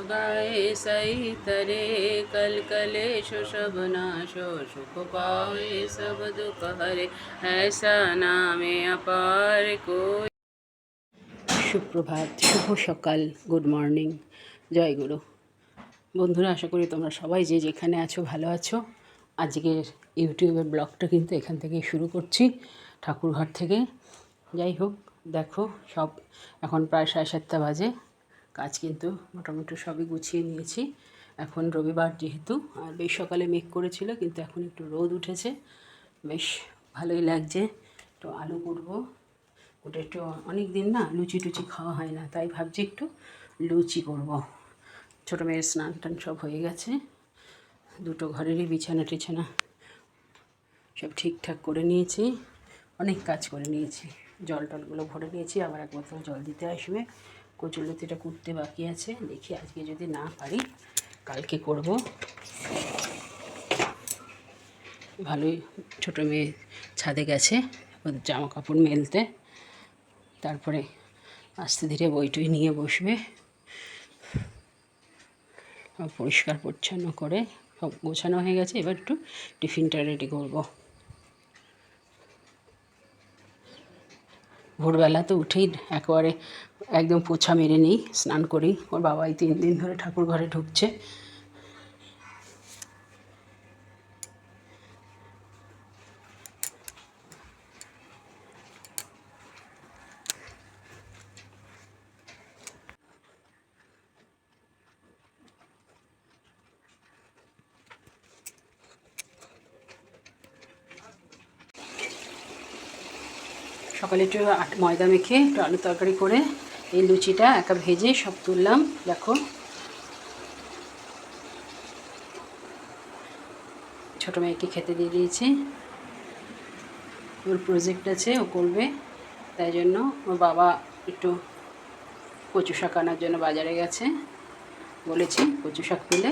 गाए सही तरे कल कलेश सब नाशो सुख पाए सब दुख हरे ऐसा नामे अपार कोई। সুপ্রভাত, শুভ সকাল, গুড মর্নিং, জয় গুরু। বন্ধুরা, আশা করি তোমরা সবাই যে যেখানে আছো ভালো আছো। আজকের ইউটিউবের ব্লগটা কিন্তু এখান থেকেই শুরু করছি, ঠাকুরঘর থেকে। যাই হোক, দেখো সব এখন প্রায় 7:30 বাজে। কাজ কিন্তু মোটামুটি সবই গুছিয়ে নিয়েছি। এখন রবিবার যেহেতু, আর বেশ সকালে মেঘ করেছিল, কিন্তু এখন একটু রোদ উঠেছে, বেশ ভালোই লাগছে। তো আলু করবো, ওটা একটু অনেক দিন না লুচি টুচি খাওয়া হয় না, তাই ভাবছি একটু লুচি করব। ছোটো মেয়ের স্নান টান সব হয়ে গেছে, দুটো ঘরেরই বিছানা টিছানা সব ঠিকঠাক করে নিয়েছি, অনেক কাজ করে নিয়েছি। জল টলগুলো ভরে নিয়েছি, আবার এক বোতল জল দিতে আসবে। কচুরলতিটা কুটতে বাকি আছে, দেখি আজকে যদি না পারি কালকে করব। ভালোই, ছোটো মেয়ে ছাদে গেছে ওদের জামা কাপড় মেলতে, তারপরে আস্তে ধীরে বইটই নিয়ে বসবে। পরিষ্কার পরিচ্ছন্ন করে সব গোছানো হয়ে গেছে, এবার একটু টিফিনটা রেডি করব। ভোরবেলা তো উঠেই একেবারে একদম পোছা মেরে নিই, স্নান করি। ওর বাবাই 3 দিন ধরে ঠাকুর ঘরে ঢুকছে। সকালে একটু ময়দা মেখে একটু আলু তরকারি করে এই লুচিটা একা ভেজে সব তুললাম। দেখো, ছোটো মেয়েকে খেতে দিয়ে দিয়েছি। ওর প্রজেক্ট আছে, ও করবে, তাই জন্য ওর বাবা একটু কচু শাক আনার জন্য বাজারে গেছে, বলেছি কচু শাক পেলে।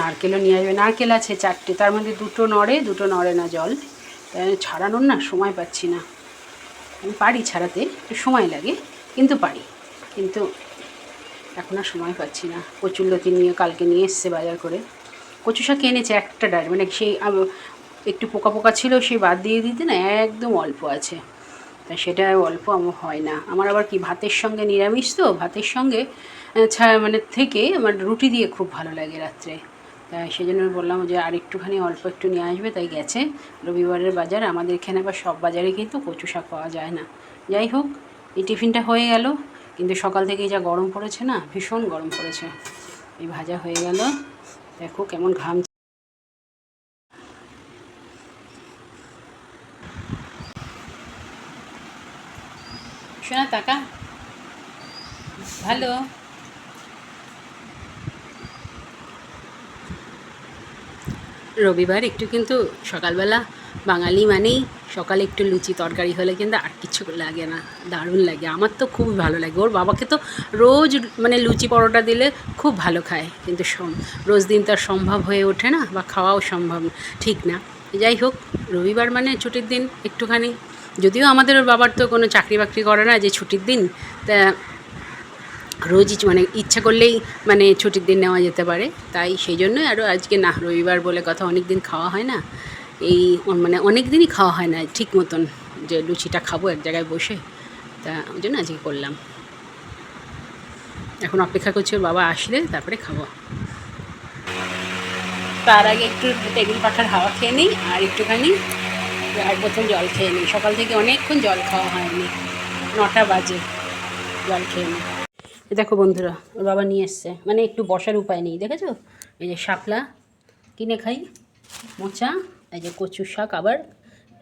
নারকেলও নিয়ে আসবে, নারকেল আছে 4টে, তার মধ্যে 2টো নড়ে, 2টো নড়ে না জল, তাই ছাড়ানোর না সময় পাচ্ছি না। আমি পারি ছাড়াতে, একটু সময় লাগে, কিন্তু পারি, কিন্তু এখন আর সময় পাচ্ছি না। কচুরলতি নিয়ে কালকে নিয়ে এসছে বাজার করে। কচু শাক এনেছে একটা ডাল, মানে সেই একটু পোকা পোকা ছিল, সেই বাদ দিয়ে দিতে না, একদম অল্প আছে, তাই সেটা অল্প আমার হয় না। আমার আবার কি, ভাতের সঙ্গে নিরামিষ তো, ভাতের সঙ্গে মানে থেকে আমার রুটি দিয়ে খুব ভালো লাগে রাত্রে, তাই সেই জন্য বললাম যে আর একটুখানি অল্প একটু নিয়ে আসবে, তাই গেছে। রবিবারের বাজার, আমাদের এখানে আবার সব বাজারে কিন্তু কচু শাক পাওয়া যায় না। যাই হোক, এই টিফিনটা হয়ে গেল, কিন্তু সকাল থেকেই যা গরম পড়েছে না, ভীষণ গরম পড়েছে। এই ভাজা হয়ে গেল, দেখো কেমন ঘাম। শোনা টাকা ভালো। রবিবার একটু কিন্তু সকালবেলা, বাঙালি মানেই সকালে একটু লুচি তরকারি হলে কিন্তু আর কিছু লাগে না, দারুণ লাগে। আমার তো খুব ভালো লাগে। ওর বাবাকে তো রোজ মানে লুচি পরোটা দিলে খুব ভালো খায়, কিন্তু রোজ দিন তার সম্ভব হয়ে ওঠে না, বা খাওয়াও সম্ভব ঠিক না। যাই হোক, রবিবার মানে ছুটির দিন একটুখানি, যদিও আমাদের ওর বাবার তো কোনো চাকরি বাকরি করে না যে ছুটির দিন, তা রোজই মানে ইচ্ছা করলেই মানে ছুটির দিন নেওয়া যেতে পারে, তাই সেই জন্যই আরও আজকে না, রবিবার বলে কথা, অনেক দিন খাওয়া হয় না, এই মানে অনেক দিনই খাওয়া হয় না ঠিক মতন, যে লুচিটা খাবো এক জায়গায় বসে, তা ওই জন্য আজকে করলাম। এখন অপেক্ষা করছি ওর বাবা আসলে তারপরে খাবো। তার আগে একটু টেবিল পাখার হাওয়া খেয়ে নিই, আর একটুখানি 1 বোতল জল খেয়ে নিই। সকাল থেকে অনেকক্ষণ জল খাওয়া হয়নি, 9টা বাজে, জল খেয়ে নিই। দেখো বন্ধুরা, ওর বাবা নিয়ে এসছে, মানে একটু বসার উপায় নেই, দেখেছো? এই যে শাপলা কিনে খাই, মোচা, এই যে কচু শাক, আবার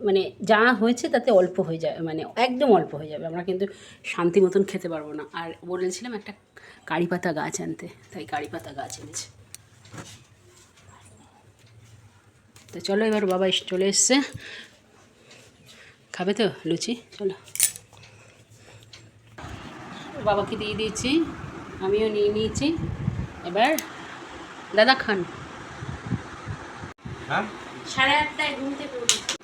মানে যা হয়েছে তাতে অল্প হয়ে যায়, মানে একদম অল্প হয়ে যাবে, আমরা কিন্তু শান্তি মতন খেতে পারবো না। আর বলেছিলাম একটা কারি পাতা গাছ আনতে, তাই কারি পাতা গাছ এনেছে। তো চলো, এবার বাবা চলে এসছে, খাবে তো লুচি? চলো, বাবাকে দিয়ে দিয়েছি, আমিও নিয়ে নিয়েছি, এবার দাদা খান। 8:30 ঘুম থেকে উঠেছি।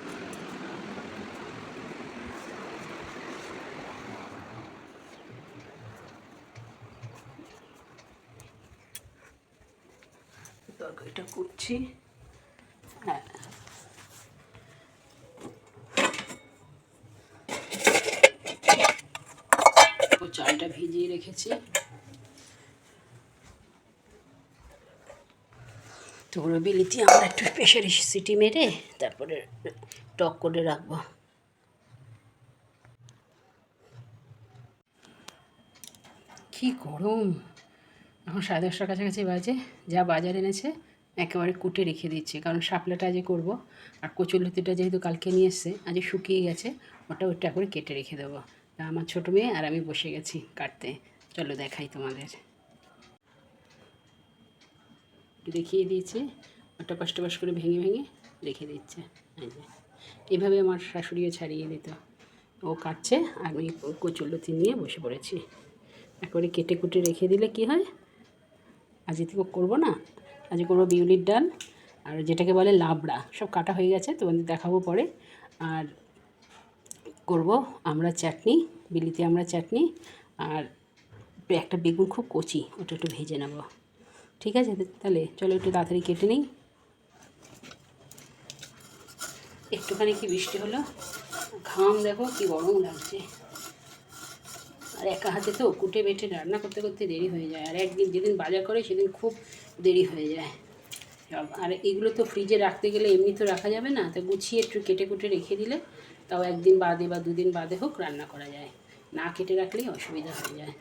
তরকারিটা করছি। হ্যাঁ, চালটা ভিজিয়ে রেখেছি। তো ওগুলো বিলিতি আমরা একটু প্রেশারে সিটি মেরে তারপরে টক করে রাখবো। কি গরম! এখন 10:30টার কাছাকাছি বাজে। যা বাজার এনেছে একেবারে কুটে রেখে দিচ্ছে, কারণ শাপলাটা আজকে করব। আর কচুরলতিটা যেহেতু কালকে নিয়ে এসছে, আজ শুকিয়ে গেছে, ওটা করে কেটে রেখে দেবো। তা আমার ছোটো মেয়ে আর আমি বসে গেছি কাটতে। চলো দেখাই তোমাদের। একটু দেখিয়ে দিয়েছে, ওটা কষ্ট করে ভেঙে রেখে দিচ্ছে। এভাবে আমার শাশুড়িও ছাড়িয়ে দিত। ও কাটছে, আমি কচুরলতি নিয়ে বসে পড়েছি। একবারে কেটে কুটে রেখে দিলে কি হয়, আজকে থেকে করবো না, আজকে করবো বিউলির ডাল আর যেটাকে বলে লাবড়া। সব কাটা হয়ে গেছে, তোমাদের দেখাবো পরে। আর করব আমরা চাটনি, বিলিতি আমরা চাটনি, আর একটা বেগুন খুব কচি, ওটা একটু ভেজে নেব। ঠিক আছে, তাহলে চলো একটু তাড়াতাড়ি কেটে নিই। একটুখানি কি বৃষ্টি হলো, ঘাম দেখো কি গরম লাগছে। আর একা হাতে তো কুটে বেটে রান্না করতে দেরি হয়ে যায়। আর একদিন যেদিন বাজার করে সেদিন খুব দেরি হয়ে যায় সব। আর এগুলো তো ফ্রিজে রাখতে গেলে এমনি তো রাখা যাবে না, তো গুছিয়ে একটু কেটে কুটে রেখে দিলে তাও একদিন বাদে বা দুদিন বাদে হোক রান্না করা যায়। না কেটে রাখলেই অসুবিধা হয়ে যায়।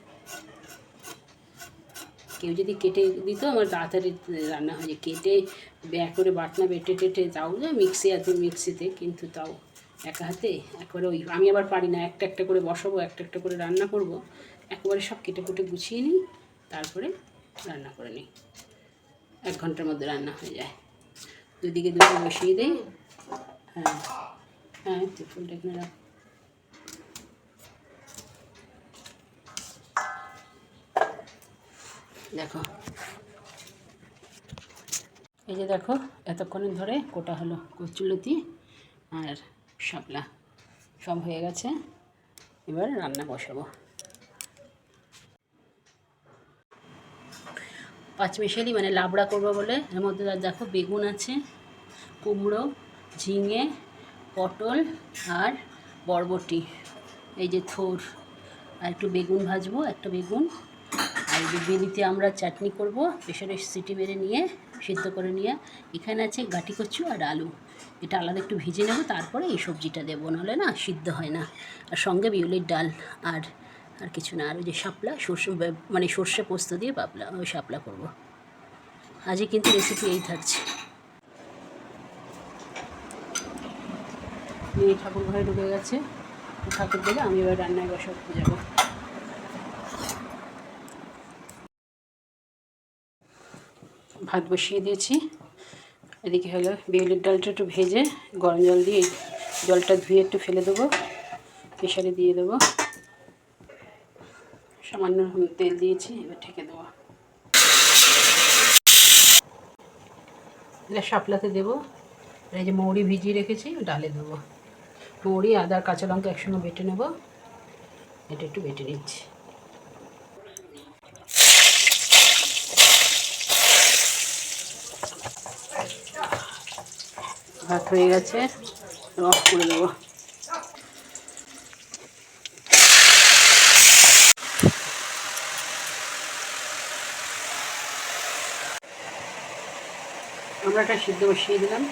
কেউ যদি কেটে দিত আমার তাড়াতাড়ি রান্না হয়ে যায়। কেটে ব্যাগ করে বাটনা বেটে টেটে তাও যায় মিক্সিতে, কিন্তু তাও একা হাতে একবারে আমি আবার পারি না, একটা করে বসাবো, একটা করে রান্না করব। একবারে সব কেটে কুটে গুছিয়ে নিই, তারপরে রান্না করে নিই। 1 ঘন্টার মধ্যে রান্না হয়ে যায়। দুদিকে দুটো বসিয়ে দিই। হ্যাঁ হ্যাঁ, ফুলটা এখানে রাখ। দেখো, এই যে দেখো, এতক্ষণের ধরে কোটা হলো কচুরলতি আর শাপলা, সব হয়ে গেছে। এবার রান্না বসাবো। পাঁচমিশালি মানে লাবড়া করবো বলে এর মধ্যে দেখো বেগুন আছে, কুমড়ো, ঝিঙে, পটল আর বরবটি, এই যে থোর, আর একটু বেগুন ভাজবো, একটা বেগুন। আর এই যে বিলিতে আমরা চাটনি করব, প্রেশারে সিটি মেরে নিয়ে সিদ্ধ করে নিয়ে। এখানে আছে গাটি কচু আর আলু, এটা আলাদা একটু ভেজে নেব, তারপরে এই সবজিটা দেবো, নাহলে না সিদ্ধ হয় না। আর সঙ্গে বিউলির ডাল আর আর কিছু না। আর ওই যে শাপলা, সর্ষে পোস্ত দিয়ে ওই শাপলা করবো। আজকে কিন্তু রেসিপি এই থাকছে। মেয়ে ঠাকুর ঘরে ঢুকে গেছে, ঠাকুর দেবে, আমি এবার রান্নায় বসাতে যাবো। ভাত বসিয়ে দিয়েছি। এদিকে হলো বিউলির ডালটা একটু ভেজে গরম জল দিয়ে জলটা ধুয়ে একটু ফেলে দেবো, প্রেশারে দিয়ে দেবো। সামান্য তেল দিয়েছি, এবার ঢেকে দেবো। এটা শাপলাতে দেবো। এই যে মৌরি ভিজিয়ে রেখেছি, ডালে দেবো। মৌরি, আদা, কাঁচা লঙ্কা একসঙ্গে বেটে নেব। এটা একটু বেটে নিচ্ছি। ভাত হয়ে গেছে, অফ করে দেবো। আমরা একটা সিদ্ধ বসিয়ে দিলাম।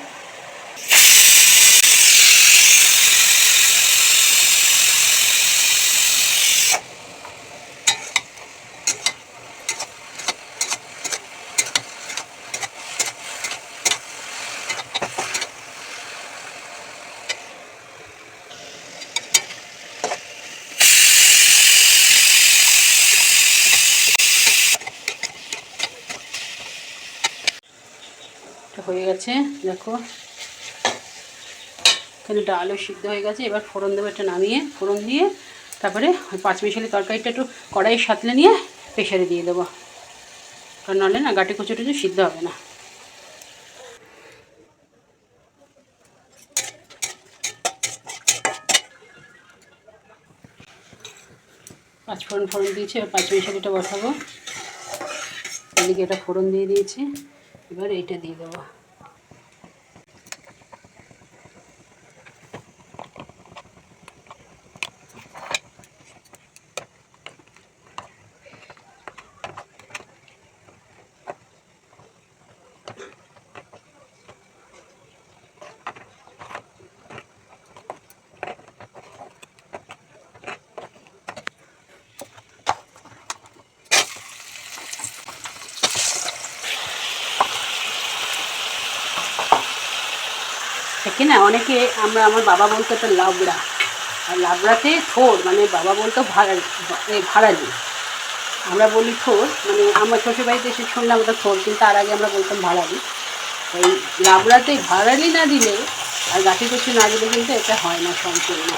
হয়ে গেছে দেখো, এখানে ডালও সিদ্ধ হয়ে গেছে। এবার ফোড়ন দেবো, একটা নামিয়ে ফোড়ন দিয়ে তারপরে ওই পাঁচমিশালি তরকারিটা একটু কড়াইয়ে সাঁতলে নিয়ে প্রেশারে দিয়ে দেবো, কারণ নাহলে না গাটি কচুটা সিদ্ধ হবে না। ফোড়ন দিয়েছি, এবার পাঁচমিশালিটা বসাবো। এদিকে এটা ফোড়ন দিয়ে দিয়েছি, এবার এইটা দিয়ে দেবো। থাকে না অনেকে, আমার বাবা বলতো তো লাবড়া, আর লাবড়াতে থোড়, মানে বাবা বলতো ভাড়ালি, আমরা বলি থোড়, মানে আমার শ্বশুরবাড়িতে এসে শুনলাম ওটা থোড়, কিন্তু তার আগে আমরা বলতাম ভাড়ালি। ওই লাবড়াতে ভাড়ালি না দিলে আর গাঠি কচু না দিলে কিন্তু এটা হয় না সম্পূর্ণ।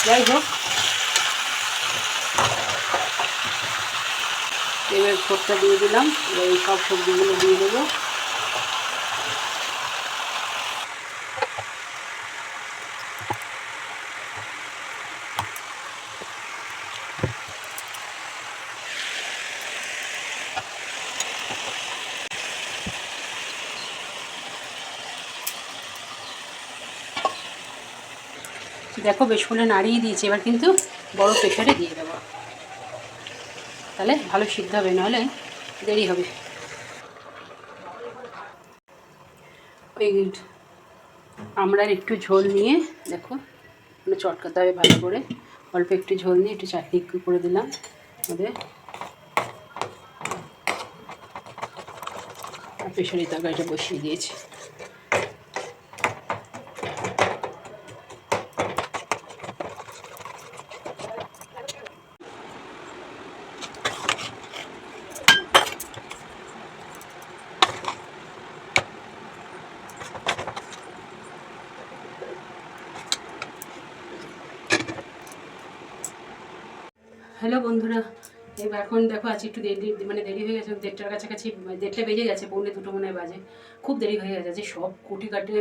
যাই হোক, এবার থোড়টা দিয়ে দিলাম, এবার এই সব সবজিগুলো দিয়ে দেবো। দেখো বেশ করে নাড়িয়ে দিয়েছি, এবার কিন্তু বড় প্রেশারে দিয়ে দেবো, তাহলে ভালো সিদ্ধ হবে, নাহলে দেরি হবে। ওই আমরার একটু ঝোল নিয়ে দেখো চটকাতে হবে ভালো করে, অল্প একটু ঝোল নিয়ে একটু চাটনি করে দিলাম ওদের, আর প্রেশারে তরকারিটা বসিয়ে দিয়েছি। হ্যালো বন্ধুরা, এবার এখন দেখো আজ একটু দেরি হয়ে গেছে, 1:30টার কাছাকাছি, 1:30টা বেজে গেছে, 1:45 মনে হয় বাজে। খুব দেরি হয়ে গেছে, যে সব কুটি কাটে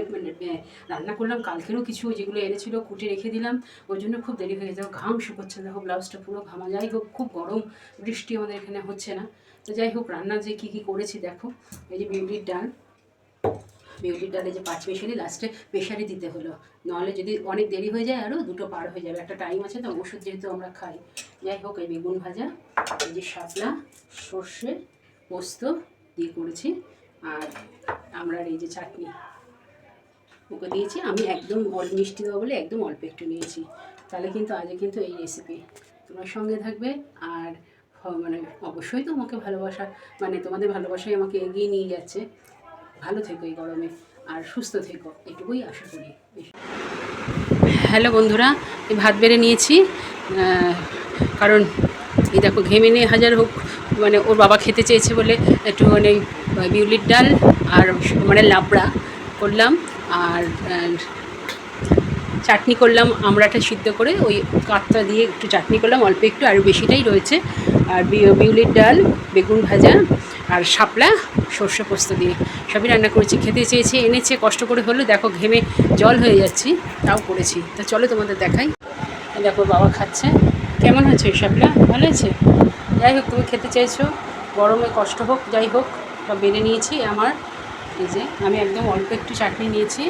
রান্না করলাম, কালকেরও কিছু যেগুলো এনেছিল কুটে রেখে দিলাম, ওই জন্য খুব দেরি হয়ে গেছে। ঘাম শুকোচ্ছে, দেখো ব্লাউজটা পুরো ঘামা। যাই হোক, খুব গরম, বৃষ্টি আমাদের এখানে হচ্ছে না। তো যাই হোক, রান্না যে কী করেছি দেখো। এই যে বিউলির ডালে যে 5 মিশালি লাস্টে প্রেশারে দিতে হলো, নাহলে যদি অনেক দেরি হয়ে যায় আরও 2টো পার হয়ে যাবে, একটা টাইম আছে তো, ওষুধ যেহেতু আমরা খাই। যাই হোক, এই বেগুন ভাজা, এই যে শাপলা, সর্ষে, পোস্ত দিয়ে করেছি, আর আমরা এই যে চাটনি ওকে দিয়েছি। আমি একদম মিষ্টি দেবো বলে একদম অল্প একটু নিয়েছি। তাহলে কিন্তু আজকে কিন্তু এই রেসিপি তোমার সঙ্গে থাকবে। আর মানে অবশ্যই তো আমাকে ভালোবাসা, মানে তোমাদের ভালোবাসাই আমাকে এগিয়ে নিয়ে যাচ্ছে। ভালো থেকো এই গরমে, আর সুস্থ থেকো, এটুকুই আশা করি। হ্যালো বন্ধুরা, এই ভাত বেড়ে নিয়েছি, কারণ এই দেখো ঘেমে নিয়ে হাজার হোক, মানে ওর বাবা খেতে চেয়েছে বলে একটু মানে বিউলির ডাল আর মানে লাবড়া করলাম, আর চাটনি করলাম, আমড়াটা সিদ্ধ করে ওই কাঠটা দিয়ে একটু চাটনি করলাম অল্প একটু, আর বেশিটাই রয়েছে। আর বিউলির ডাল, বেগুন ভাজা, আর শাপলা সর্ষে পোস্ত দিয়ে সবই রান্না করেছি। খেতে চেয়েছে, এনেছে, কষ্ট করে হলো, দেখো ঘেমে জল হয়ে যাচ্ছি, তাও করেছি। তো চলো তোমাদের দেখাই। দেখো বাবা খাচ্ছে, কেমন হয়েছে শাপলা? ভালো হয়েছে? যাই হোক, তুমি খেতে চাইছো, গরমে কষ্ট হোক, যাই হোক, সব বেড়ে নিয়েছি। আমার এই যে আমি একদম অল্প একটু চাটনি নিয়েছি,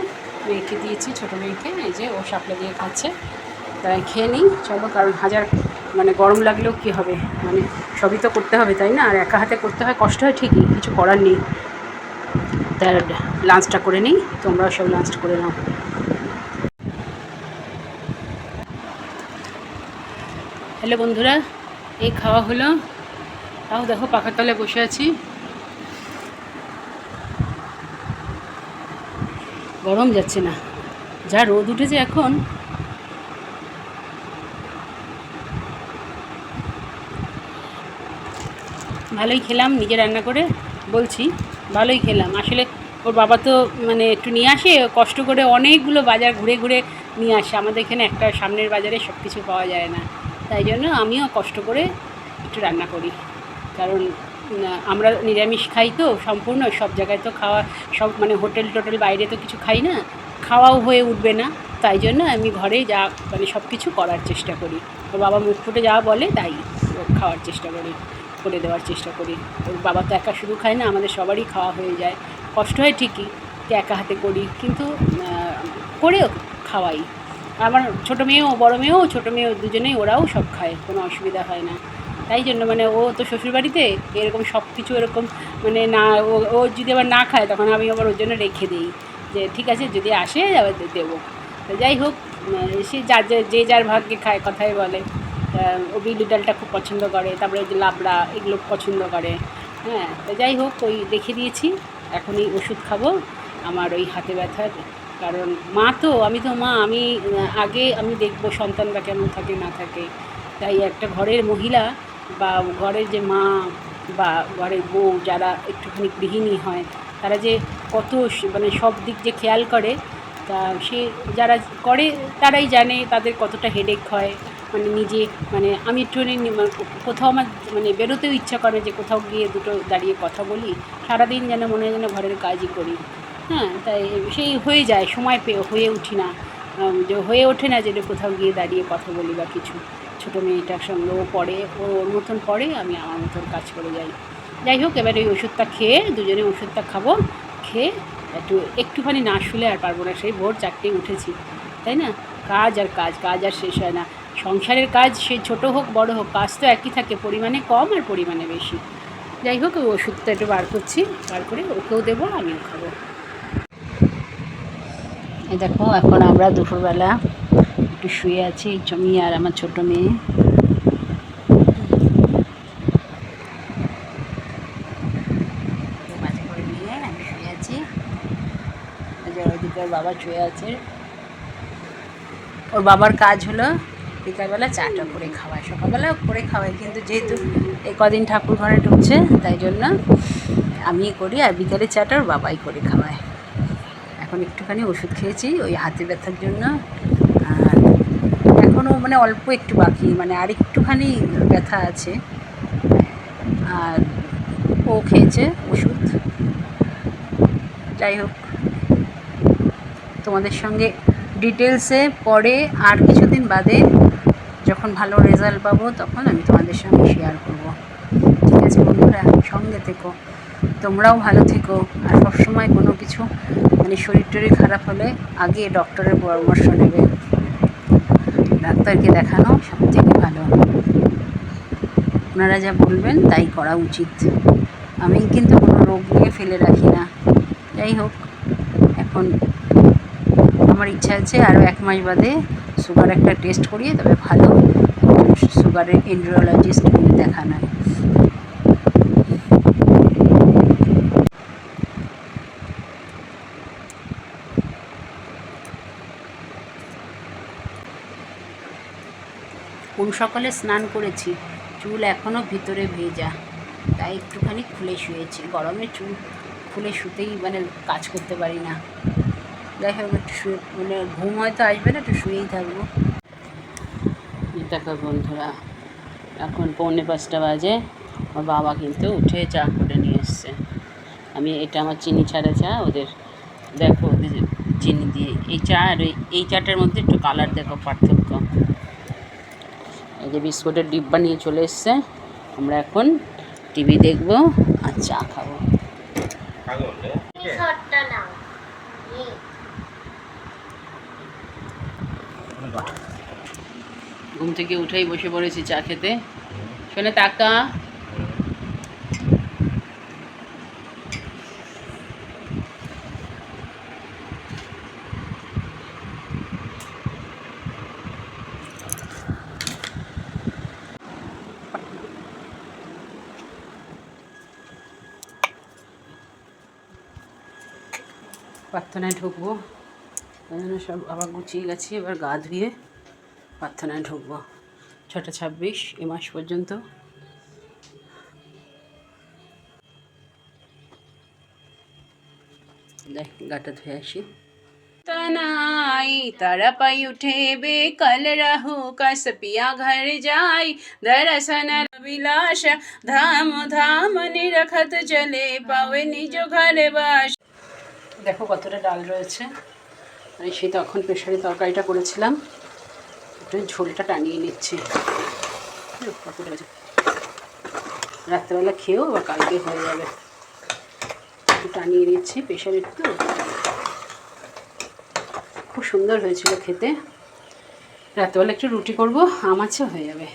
মেয়েকে দিয়েছি, ছোটো মেয়েকে, এই যে ও শাপলা দিয়ে খাচ্ছে। তাই খেয়ে নিই চলো, কারণ হাজার মানে গরম লাগলেও কী হবে, মানে সবই তো করতে হবে, তাই না? আর একা হাতে করতে হয়, কষ্ট হয় ঠিকই, কিছু করার নেই। তার লাঞ্চটা করে নিই, তোমরাও সব লাঞ্চ করে নাও। হ্যালো বন্ধুরা, এই খাওয়া হলো, তাও দেখো পাখার তলায় বসে আছি, গরম যাচ্ছে না, যা রোদ উঠেছে এখন। ভালোই খেলাম, নিজে রান্না করে, বলছি ভালোই খেলাম। আসলে ওর বাবা তো মানে একটু নিয়ে আসে, কষ্ট করে অনেকগুলো বাজার ঘুরে ঘুরে নিয়ে আসে, আমাদের এখানে একটা সামনের বাজারে সব কিছু পাওয়া যায় না, তাই জন্য আমিও কষ্ট করে একটু রান্না করি। কারণ আমরা নিরামিষ খাই তো সম্পূর্ণ, সব জায়গায় তো খাওয়া, সব মানে হোটেল টোটেল বাইরে তো কিছু খাই না, খাওয়াও হয়ে উঠবে না, তাই জন্য আমি ঘরে যা মানে সব কিছু করার চেষ্টা করি। ওর বাবা মুখ ফুটে যা বলে তাই খাওয়ার চেষ্টা করি। করে দেওয়ার চেষ্টা করি। ওর বাবা তো একা শুধু খায় না, আমাদের সবারই খাওয়া হয়ে যায়। কষ্ট হয় ঠিকই, একা হাতে করি, কিন্তু করেও খাওয়াই। আমার ছোটো মেয়েও, বড় মেয়েও, ছোটো মেয়েও, দুজনেই ওরাও সব খায়, কোনো অসুবিধা হয় না। তাই জন্য মানে ও তো শ্বশুরবাড়িতে এরকম সব কিছু এরকম মানে না, ও যদি আবার না খায় তখন আমি আবার ওর জন্য রেখে দিই, যে ঠিক আছে যদি আসে আবার দেবো। তো যাই হোক, সে যার যে যার ভাগ্যে খায়, কথাই বলে। ও বিউলি ডালটা খুব পছন্দ করে, তারপরে ওই যে লাবড়া এগুলো পছন্দ করে। হ্যাঁ, তো যাই হোক, ওই রেখে দিয়েছি। এখনই ওষুধ খাবো আমার ওই হাতে ব্যথার। কারণ মা তো, আমি তো মা, আমি আগে আমি দেখবো সন্তানরা কেমন থাকে না থাকে। তাই একটা ঘরের মহিলা বা ঘরের যে মা বা ঘরের বউ যারা একটুখানি গৃহিণী হয়, তারা যে কত মানে সব দিক যে খেয়াল করে, তা সে যারা করে তারাই জানে তাদের কতটা হেডেক হয়। মানে নিজে মানে আমি একটুখানি কোথাও আমার মানে বেরোতেও ইচ্ছা করে যে কোথাও গিয়ে দুটো দাঁড়িয়ে কথা বলি। সারাদিন যেন মনে হয় যেন ঘরের কাজই করি। হ্যাঁ, তাই সেই হয়ে যায়, সময় পেয়ে হয়ে উঠি না, যে হয়ে ওঠে না যে কোথাও গিয়ে দাঁড়িয়ে কথা বলি বা কিছু। ছোটো মেয়েটার সঙ্গে ও পড়ে, ওর মতন পড়ে, আমি আমার মতন কাজ করে যাই। যাই হোক, এবার ওই ওষুধটা খেয়ে দুজনে ওষুধটা খাবো। খেয়ে একটুখানি না শুলে আর পারবো না, সেই ভোর 4টেয় উঠেছি, তাই না? কাজ আর কাজ, কাজ আর শেষ হয় না। সংসারের কাজ সে ছোটো হোক বড় হোক, কাজ তো একই থাকে, পরিমাণে কম আর পরিমাণে বেশি। যাই হোক, ওই ওষুধটা একটু বার করছি, বার করে ওকেও দেবো, আমিও খাবো। এই দেখো, এখন আমরা দুপুরবেলা একটু শুয়ে আছি, চমি আর আমার ছোটো মেয়ে। মাঝে করে নিয়ে আমি শুয়ে আছি, ওইদিকে ওর বাবা শুয়ে আছে। ওর বাবার কাজ হলো বিকালবেলা চাটা করে খাওয়ায়, সকালবেলাও করে খাওয়ায়, কিন্তু যেহেতু এই কদিন ঠাকুর ঘরে ঢুকছে তাই জন্য আমি করি, আর বিকালে চাটা ওর বাবাই করে খাওয়ায়। এখন একটুখানি ওষুধ খেয়েছি ওই হাতে ব্যথার জন্য, আর এখনও মানে অল্প একটু বাকি, মানে আর একটুখানি ব্যথা আছে। আর ও খেয়েছে ওষুধ। যাই হোক, তোমাদের সঙ্গে ডিটেলসে পরে আর কিছুদিন বাদে যখন ভালো রেজাল্ট পাবো তখন আমি তোমাদের সঙ্গে শেয়ার করব। ঠিক আছে বন্ধুরা, সঙ্গে থেকো, তোমরাও ভালো থেকো। আর সবসময় কোনো কিছু মানে শরীর টরীর খারাপ হলে আগে ডক্টরের পরামর্শ নেবে, ডাক্তারকে দেখানো সবথেকে ভালো। ওনারা যা বলবেন তাই করা উচিত। আমি কিন্তু কোনো রোগ নিয়ে ফেলে রাখি না। যাই হোক, এখন আমার ইচ্ছা আছে আরও 1 মাস বাদে সুগার একটা টেস্ট করিয়ে তবে ভালো সুগারের এন্ড্রোলজিস্ট দেখানো। কোন সকালে স্নান করেছি, চুল এখনও ভিতরে ভেজা, তাই একটুখানি খুলে শুয়েছি। গরমে চুল খুলে শুতেই মানে কাজ করতে পারি না। যাই হোক, একটু শুয়ে মানে ঘুম হয়তো আসবে না, একটু শুয়েই থাকবো। দেখো বন্ধুরা, এখন 4:45 বাজে, আমার বাবা কিন্তু উঠে চা করে নিয়ে এসছে। আমি এটা আমার চিনি ছাড়া চা, ওদের দেখো ওদের চিনি দিয়ে এই চা আর এই চাটার মধ্যে একটু কালার দেখো পার্থক্য। এই যে বিস্কুটের ডিব্বা নিয়ে চলে এসছে, আমরা এখন টিভি দেখবো আর চা খাবো। ঘুম থেকে উঠেই বসে পড়েছি চা খেতে। শোনে তাকা, প্রার্থনায় ঢুকবো, ওই জন্য সব আবার গুছিয়ে গেছি। এবার গা ধুয়ে প্রার্থনায় ঢুকবো। 6টা 26 এ মাস পর্যন্ত। দেখ, গাটা ধুয়ে আসি। तनाई तरपई उठे बेकल रहू कस पिया घर जाई दर्शन विलास धाम धाम निरखत चले पावे निज घर बास। দেখো কতটা ডাল রয়েছে, মানে সেই তখন প্রেশারে তরকারিটা করেছিলাম, একটু ঝোলটা টানিয়ে নিচ্ছি। কতটা রাত্রেবেলা খেয়েও বা কালকে হয়ে যাবে। একটু টানিয়ে দিচ্ছি, প্রেশারের তো। খুব সুন্দর হয়েছিল খেতে। রাত্রেবেলা একটু রুটি করব, আম আছে, হয়ে যাবে।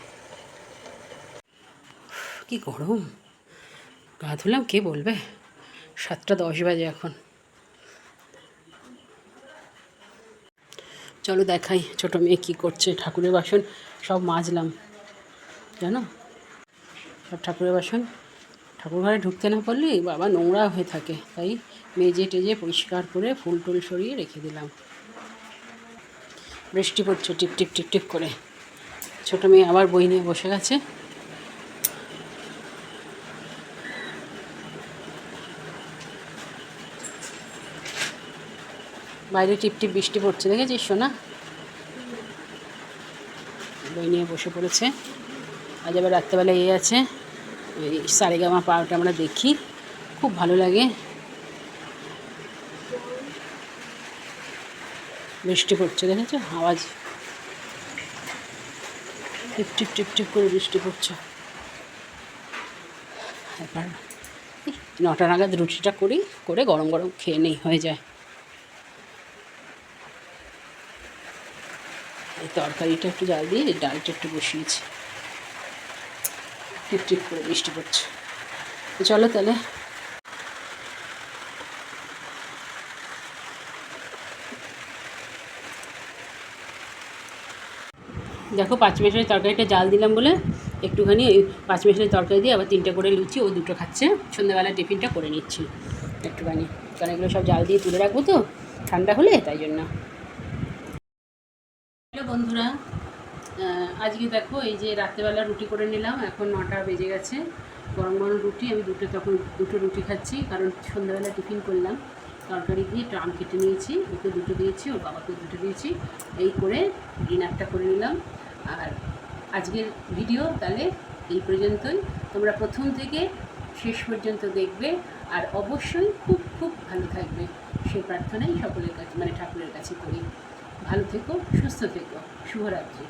কি গরম, গা ধুলাম কে বলবে। 7টা 10 বাজে এখন। চলো দেখাই ছোটো মেয়ে কী করছে। ঠাকুরের বাসন সব মাজলাম, জানো, সব ঠাকুরের বাসন। ঠাকুর ঘরে ঢুকতে না পারলেই বাবা নোংরা হয়ে থাকে, তাই মেজে টেজে পরিষ্কার করে ফুল টুল সরিয়ে রেখে দিলাম। বৃষ্টি পড়ছে টিপ টিপ টিপ টিপ করে। ছোটো মেয়ে আবার বই নিয়ে বসে গেছে। বাইরে টিপ টিপ বৃষ্টি পড়ছে, দেখেছিস সোনা? বই নিয়ে বসে পড়েছে। আজ আবার রাত্রেবেলা আছে, ওই সারেগামা পাওয়াটা আমরা দেখি, খুব ভালো লাগে। বৃষ্টি পড়ছে, দেখেছো আওয়াজ, টিপ টিপ টিপ টিপ করে বৃষ্টি পড়ছে। এবার 9টা নাগাদ রুটিটা করি, করে গরম গরম খেয়ে নেই, হয়ে যায়। এই তরকারিটা একটু জাল দিয়ে ডালটা একটু বসিয়েছি। টিপ টিপ করে বৃষ্টি পড়ছে। চলো তাহলে। দেখো 5 মেশালি তরকারিটা জাল দিলাম বলে একটুখানি ওই 5 মেশালি তরকারি দিয়ে আবার 3টে করে লুচি, ও 2টো খাচ্ছে। সন্ধ্যাবেলা টিফিনটা করে নিচ্ছি একটুখানি, কারণ এগুলো সব জাল দিয়ে তুলে রাখবো তো ঠান্ডা হলে, তাই জন্য। হ্যালো বন্ধুরা, আজকে দেখো এই যে রাত্রেবেলা রুটি করে নিলাম। এখন 9টা বেজে গেছে। গরম গরম রুটি, আমি দুটো রুটি খাচ্ছি, কারণ সন্ধ্যাবেলা টিফিন করলাম। তরকারি দিয়ে আম কেটে নিয়েছি, ওকে 2টো দিয়েছি, ওর বাবাকে 2টো দিয়েছি। এই করে ডিনারটা করে নিলাম। আর আজকের ভিডিও তাহলে এই পর্যন্তই। তোমরা প্রথম থেকে শেষ পর্যন্ত দেখবে, আর অবশ্যই খুব খুব ভালো থাকবে, সেই প্রার্থনাই সকলের কাছে, মানে ঠাকুরের কাছে করি। ভালো থেকো, সুস্থ থেকো, শুভরাত্রি।